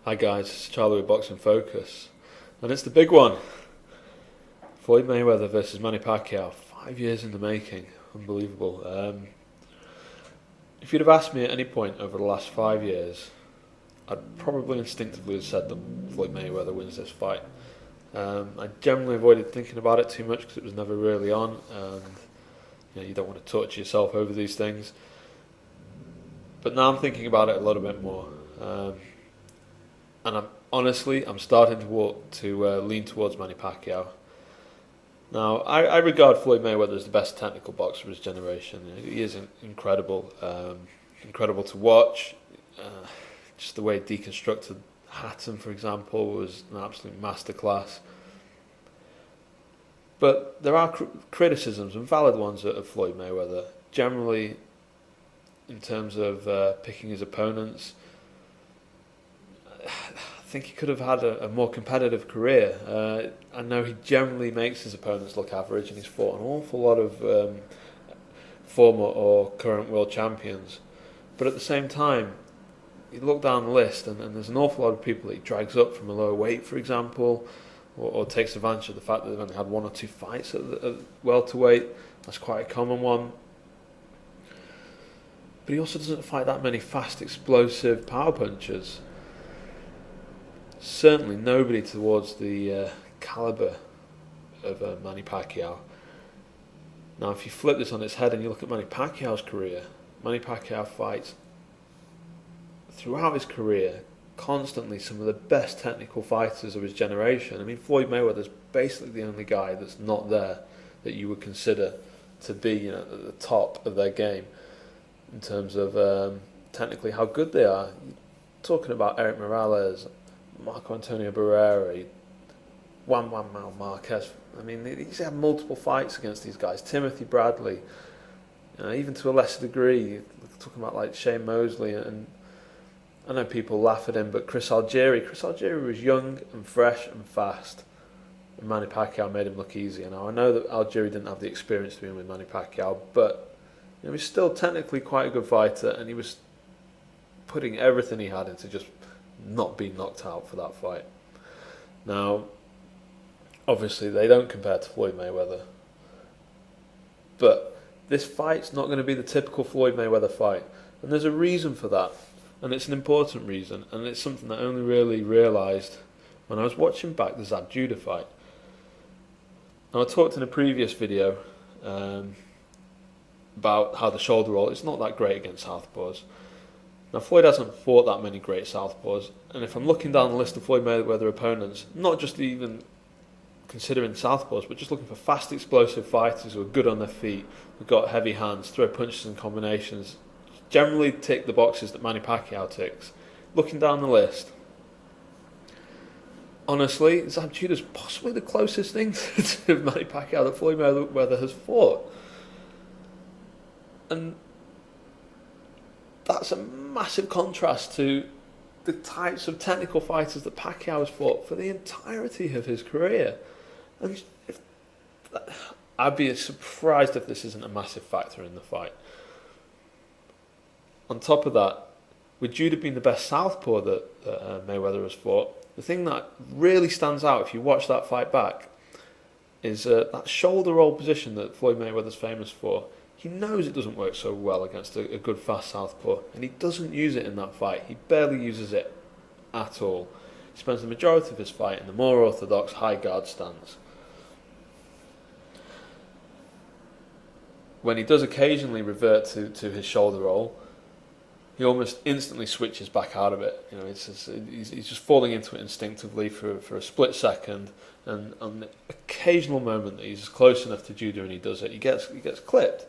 Hi guys, it's Charlie with Boxing Focus, and it's the big one. Floyd Mayweather versus Manny Pacquiao, 5 years in the making, unbelievable. If you'd have asked me at any point over the last 5 years, I'd probably instinctively have said that Floyd Mayweather wins this fight. I generally avoided thinking about it too much because it was never really on, and you don't want to torture yourself over these things. But now I'm thinking about it a little bit more. And I'm starting to lean towards Manny Pacquiao. Now, I regard Floyd Mayweather as the best technical boxer of his generation. He is incredible, incredible to watch. Just the way he deconstructed Hatton, for example, was an absolute masterclass. But there are criticisms, and valid ones, of Floyd Mayweather. Generally, in terms of picking his opponents, I think he could have had a more competitive career. I know he generally makes his opponents look average, and he's fought an awful lot of former or current world champions. But at the same time, you look down the list, and there's an awful lot of people that he drags up from a lower weight, for example, or takes advantage of the fact that they've only had one or two fights at welterweight. That's quite a common one. But he also doesn't fight that many fast, explosive power punchers. Certainly nobody towards the calibre of Manny Pacquiao. Now, if you flip this on its head and you look at Manny Pacquiao's career, Manny Pacquiao fights throughout his career constantly some of the best technical fighters of his generation. I mean, Floyd Mayweather's basically the only guy that's not there that you would consider to be, at the top of their game in terms of technically how good they are. Talking about Eric Morales, Marco Antonio Barrera, Juan Marquez. I mean, he's had multiple fights against these guys. Timothy Bradley, even to a lesser degree, talking about like Shane Mosley, and I know people laugh at him, but Chris Algieri was young and fresh and fast, and Manny Pacquiao made him look easy. Now, I know that Algieri didn't have the experience to be with Manny Pacquiao, but he was still technically quite a good fighter, and he was putting everything he had into just not being knocked out for that fight. Now, obviously they don't compare to Floyd Mayweather, but this fight's not going to be the typical Floyd Mayweather fight, and there's a reason for that, and it's an important reason, and it's something that I only really realised when I was watching back the Zab Judah fight. Now, I talked in a previous video about how the shoulder roll is not that great against southpaws. Now, Floyd hasn't fought that many great southpaws, and if I'm looking down the list of Floyd Mayweather opponents, not just even considering southpaws, but just looking for fast, explosive fighters who are good on their feet, who've got heavy hands, throw punches and combinations, generally tick the boxes that Manny Pacquiao ticks. Looking down the list, honestly, Zab Judah is possibly the closest thing to Manny Pacquiao that Floyd Mayweather has fought. And that's a massive contrast to the types of technical fighters that Pacquiao has fought for the entirety of his career. And I'd be surprised if this isn't a massive factor in the fight. On top of that, with Judah being the best southpaw that Mayweather has fought, the thing that really stands out if you watch that fight back is that shoulder roll position that Floyd Mayweather's famous for. He knows it doesn't work so well against a good fast southpaw, and he doesn't use it in that fight. He barely uses it at all. He spends the majority of his fight in the more orthodox high guard stance. When he does occasionally revert to his shoulder roll, he almost instantly switches back out of it. He's just falling into it instinctively for a split second, and on the occasional moment that he's close enough to Judah and he does it, he gets clipped.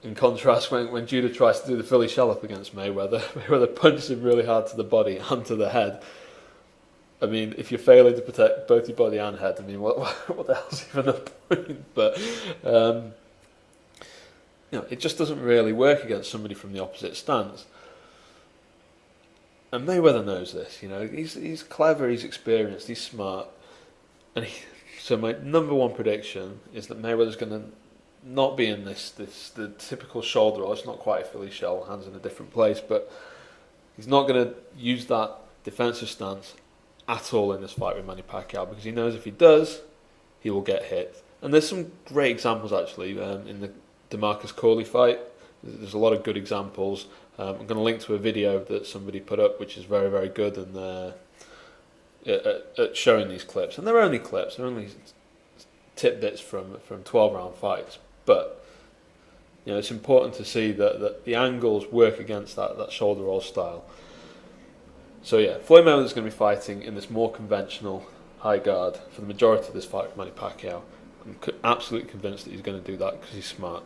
In contrast, when Judah tries to do the Philly shell-up against Mayweather, Mayweather punches him really hard to the body and to the head. I mean, if you're failing to protect both your body and head, I mean, what the hell's even the point? But it just doesn't really work against somebody from the opposite stance. And Mayweather knows this. He's clever, he's experienced, he's smart, so my number one prediction is that Mayweather's going to not be in the typical shoulder roll. It's not quite a Philly shell, hands in a different place, but he's not going to use that defensive stance at all in this fight with Manny Pacquiao, because he knows if he does, he will get hit. And there's some great examples actually in the DeMarcus Corley fight. There's a lot of good examples. I'm going to link to a video that somebody put up, which is very, very good, and at showing these clips. And they're only clips, they're only tidbits from 12-round fights. But it's important to see that the angles work against that shoulder roll style. So yeah, Floyd Mayweather is going to be fighting in this more conventional high guard for the majority of this fight with Manny Pacquiao. I'm absolutely convinced that he's going to do that because he's smart.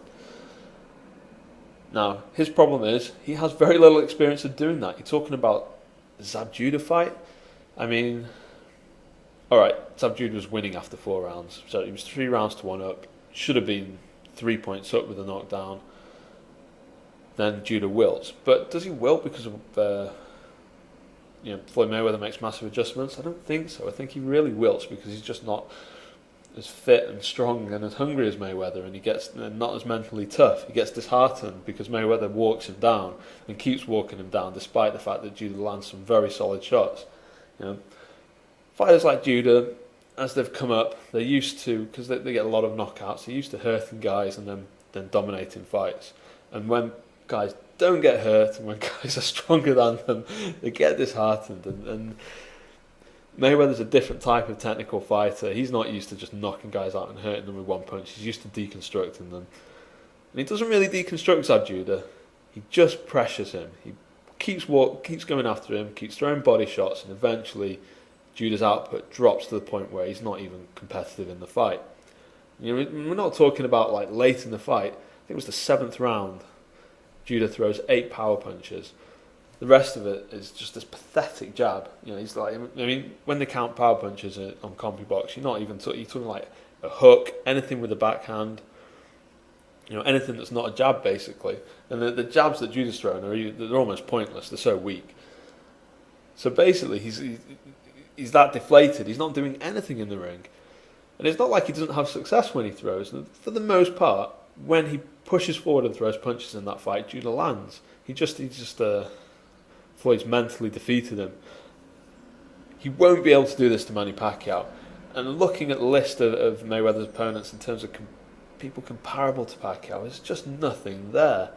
Now, his problem is he has very little experience of doing that. You're talking about the Zab Judah fight. I mean, alright, Zab Judah was winning after 4 rounds. So he was 3 rounds to 1 up. Should have been 3 points up with a knockdown. Then Judah wilts. But does he wilt because of Floyd Mayweather makes massive adjustments? I don't think so. I think he really wilts because he's just not as fit and strong and as hungry as Mayweather, and he gets not as mentally tough. He gets disheartened because Mayweather walks him down and keeps walking him down, despite the fact that Judah lands some very solid shots. Fighters like Judah, as they've come up, they're used to, because they get a lot of knockouts, they're used to hurting guys and then dominating fights. And when guys don't get hurt and when guys are stronger than them, they get disheartened. And Mayweather's a different type of technical fighter. He's not used to just knocking guys out and hurting them with one punch. He's used to deconstructing them. And he doesn't really deconstruct Zab Judah. He just pressures him. He keeps going after him, keeps throwing body shots, and eventually Judah's output drops to the point where he's not even competitive in the fight. We're not talking about like late in the fight. I think it was the 7th round. Judah throws 8 power punches. The rest of it is just this pathetic jab. He's like, when they count power punches on CompuBox, you're not even you're talking like a hook, anything with a backhand, anything that's not a jab basically. And the jabs that Judah's thrown they're almost pointless. They're so weak. So basically, he's that deflated. He's not doing anything in the ring, and it's not like he doesn't have success when he throws. And for the most part, when he pushes forward and throws punches in that fight, Judah lands. Floyd's mentally defeated him. He won't be able to do this to Manny Pacquiao. And looking at the list of Mayweather's opponents in terms of people comparable to Pacquiao, there's just nothing there.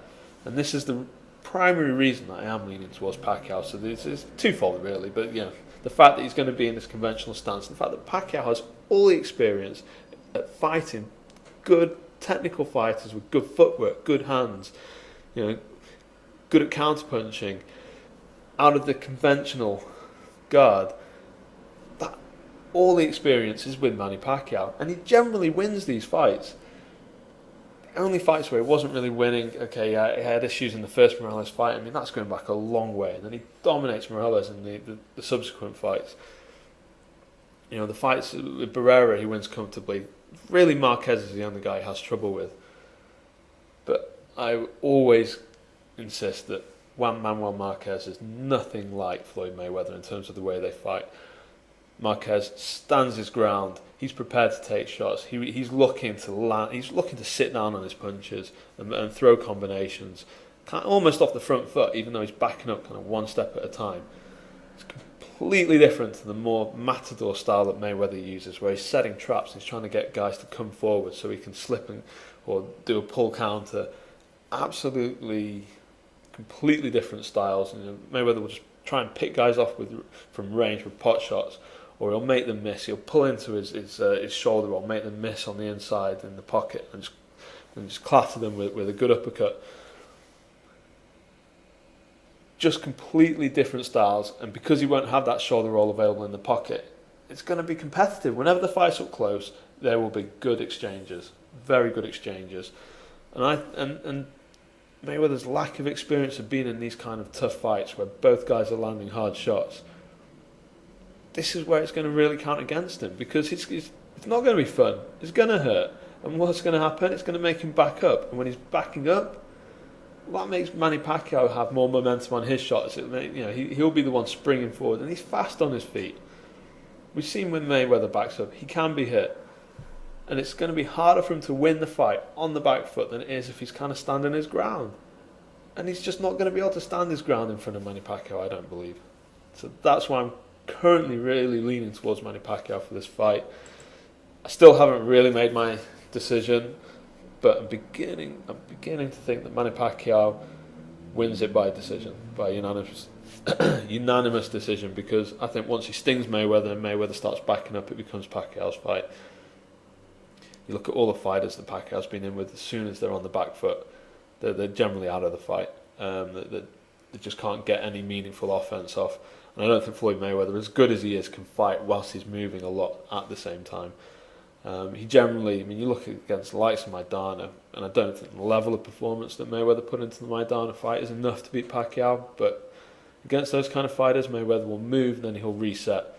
And this is the primary reason that I am leaning towards Pacquiao. So it's twofold really, but the fact that he's going to be in this conventional stance, the fact that Pacquiao has all the experience at fighting good technical fighters with good footwork, good hands, good at counterpunching, out of the conventional guard, that all the experience is with Manny Pacquiao, and he generally wins these fights. The only fights where he wasn't really winning, he had issues in the first Morales fight. That's going back a long way, and then he dominates Morales in the subsequent fights. The fights with Barrera, he wins comfortably. Really, Marquez is the only guy he has trouble with. But I always insist that Juan Manuel Marquez is nothing like Floyd Mayweather in terms of the way they fight. Marquez stands his ground. He's prepared to take shots. He's looking to land. He's looking to sit down on his punches and throw combinations, almost off the front foot, even though he's backing up kind of one step at a time. It's completely different to the more matador style that Mayweather uses, where he's setting traps. He's trying to get guys to come forward so he can slip or do a pull counter. Absolutely, completely different styles. Mayweather will just try and pick guys off from range with pot shots, or he'll make them miss. He'll pull into his shoulder roll, make them miss on the inside in the pocket, and just clatter them with a good uppercut. Just completely different styles, and because he won't have that shoulder roll available in the pocket, it's going to be competitive. Whenever the fight's up close, there will be good exchanges, very good exchanges, and Mayweather's lack of experience of being in these kind of tough fights where both guys are landing hard shots, this is where it's going to really count against him, because it's not going to be fun. It's going to hurt, and what's going to happen? It's going to make him back up, and when he's backing up, that makes Manny Pacquiao have more momentum on his shots. He'll be the one springing forward, and he's fast on his feet. We've seen when Mayweather backs up, he can be hit, and it's going to be harder for him to win the fight on the back foot than it is if he's kind of standing his ground. And he's just not going to be able to stand his ground in front of Manny Pacquiao, I don't believe. So that's why I'm currently really leaning towards Manny Pacquiao for this fight. I still haven't really made my decision, but I'm beginning to think that Manny Pacquiao wins it by decision, by unanimous decision, because I think once he stings Mayweather and Mayweather starts backing up, it becomes Pacquiao's fight. You look at all the fighters that Pacquiao's been in with, as soon as they're on the back foot, they're generally out of the fight. They just can't get any meaningful offense off. And I don't think Floyd Mayweather, as good as he is, can fight whilst he's moving a lot at the same time. He generally, you look against the likes of Maidana, and I don't think the level of performance that Mayweather put into the Maidana fight is enough to beat Pacquiao, but against those kind of fighters, Mayweather will move, then he'll reset,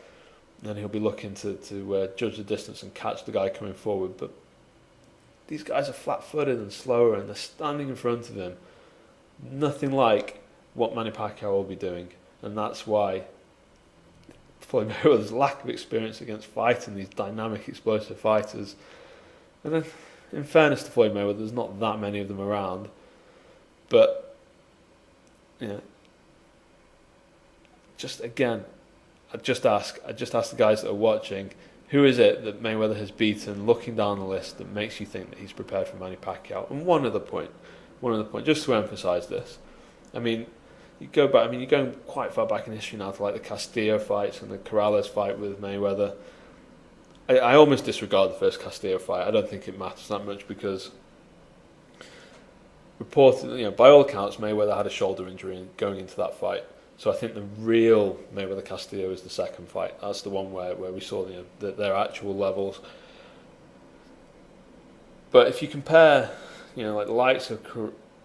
and then he'll be looking to judge the distance and catch the guy coming forward. But these guys are flat-footed and slower, and they're standing in front of him. Nothing like what Manny Pacquiao will be doing, and that's why Floyd Mayweather's lack of experience against fighting these dynamic, explosive fighters. And then, in fairness to Floyd Mayweather, there's not that many of them around. But, just again, I just ask the guys that are watching, who is it that Mayweather has beaten, looking down the list, that makes you think that he's prepared for Manny Pacquiao? And one other point, just to emphasise this. You go back. You're going quite far back in history now to like the Castillo fights and the Corrales fight with Mayweather. I almost disregard the first Castillo fight. I don't think it matters that much because, reported, by all accounts, Mayweather had a shoulder injury going into that fight. So I think the real Mayweather Castillo is the second fight. That's the one where we saw their actual levels. But if you compare, like the likes of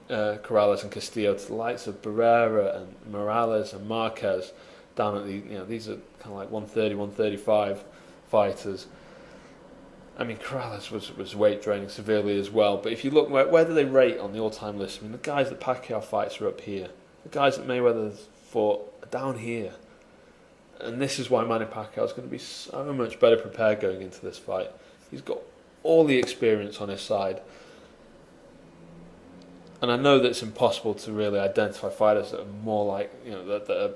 Corrales and Castillo to the likes of Barrera and Morales and Marquez down at these are kind of like 130, 135 fighters. Corrales was weight draining severely as well. But if you look, where do they rate on the all-time list? The guys that Pacquiao fights are up here. The guys that Mayweather's fought are down here. And this is why Manny Pacquiao is going to be so much better prepared going into this fight. He's got all the experience on his side. And I know that it's impossible to really identify fighters that are more like, that are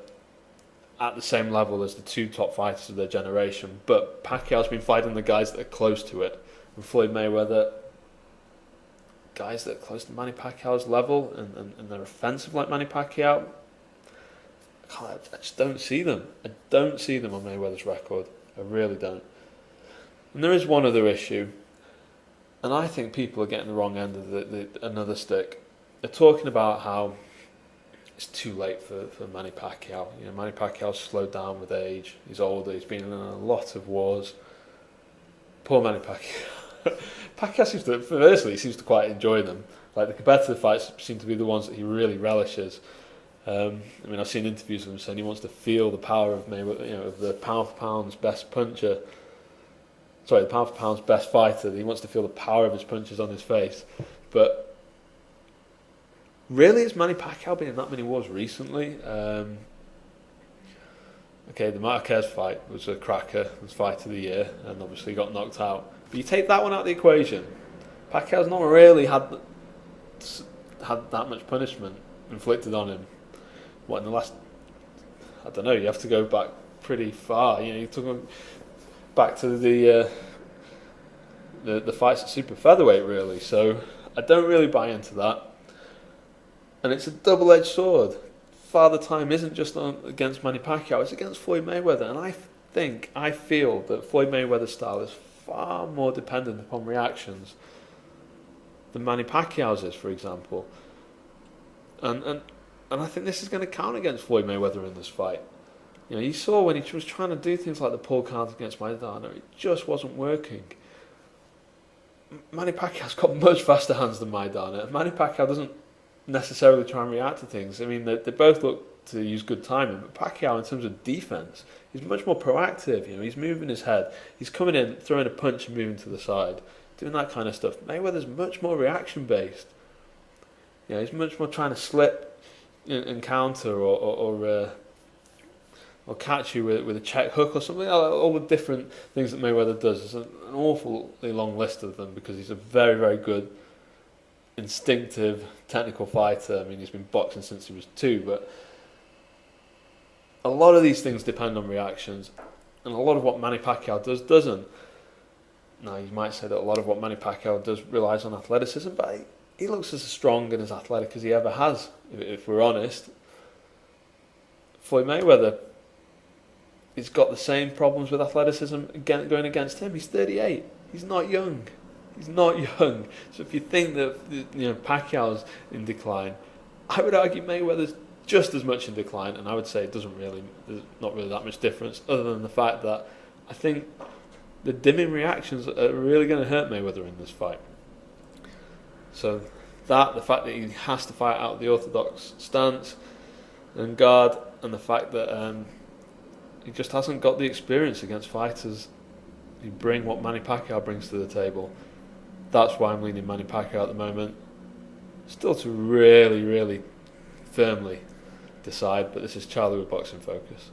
at the same level as the two top fighters of their generation. But Pacquiao's been fighting the guys that are close to it. And Floyd Mayweather, guys that are close to Manny Pacquiao's level and they're offensive like Manny Pacquiao, I just don't see them. I don't see them on Mayweather's record. I really don't. And there is one other issue. And I think people are getting the wrong end of another stick. They're talking about how it's too late for Manny Pacquiao. Manny Pacquiao's slowed down with age. He's older. He's been in a lot of wars. Poor Manny Pacquiao. Pacquiao seems to quite enjoy them. Like the competitive fights seem to be the ones that he really relishes. I've seen interviews with him saying he wants to feel the power of Mayweather, of the pound for pound's best puncher. Sorry, the pound for pound's best fighter. He wants to feel the power of his punches on his face. But really, has Manny Pacquiao been in that many wars recently? The Marquez fight was a cracker. It was fight of the year, and obviously got knocked out. But you take that one out of the equation, Pacquiao's not really had that much punishment inflicted on him. In the last, I don't know. You have to go back pretty far. You took back to the fights at super featherweight, really. So I don't really buy into that. And it's a double-edged sword. Father Time isn't just against Manny Pacquiao, it's against Floyd Mayweather. And I feel that Floyd Mayweather's style is far more dependent upon reactions than Manny Pacquiao's is, for example. And I think this is going to count against Floyd Mayweather in this fight. You saw when he was trying to do things like the pull count against Maidana, it just wasn't working. Manny Pacquiao's got much faster hands than Maidana, and Manny Pacquiao doesn't necessarily try and react to things. They both look to use good timing, but Pacquiao, in terms of defense, he's much more proactive. He's moving his head, he's coming in, throwing a punch and moving to the side, doing that kind of stuff. Mayweather's much more reaction based. He's much more trying to slip and counter or catch you with a check hook or something. All the different things that Mayweather does. There's an awfully long list of them because he's a very, very good, instinctive, technical fighter. He's been boxing since he was 2, but a lot of these things depend on reactions, and a lot of what Manny Pacquiao does doesn't. Now, you might say that a lot of what Manny Pacquiao does relies on athleticism, but he looks as strong and as athletic as he ever has, if we're honest. Floyd Mayweather, he's got the same problems with athleticism going against him. He's 38. He's not young. He's not young. So if you think that Pacquiao's in decline, I would argue Mayweather's just as much in decline, and I would say there's not really that much difference, other than the fact that I think the dimming reactions are really going to hurt Mayweather in this fight. So the fact that he has to fight out of the orthodox stance and guard, and the fact that he just hasn't got the experience against fighters who bring what Manny Pacquiao brings to the table. That's why I'm leaning Manny Pacquiao at the moment. Still to really, really firmly decide, but this is Charlie with Boxing Focus.